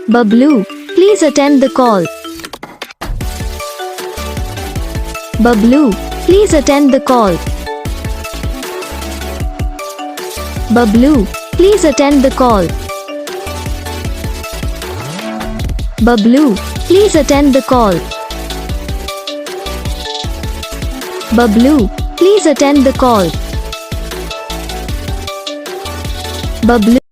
Bablu, please attend the call. Bablu, please attend the call. Bablu, please attend the call. Bablu, please attend the call. Bablu, please attend the call. Bablu.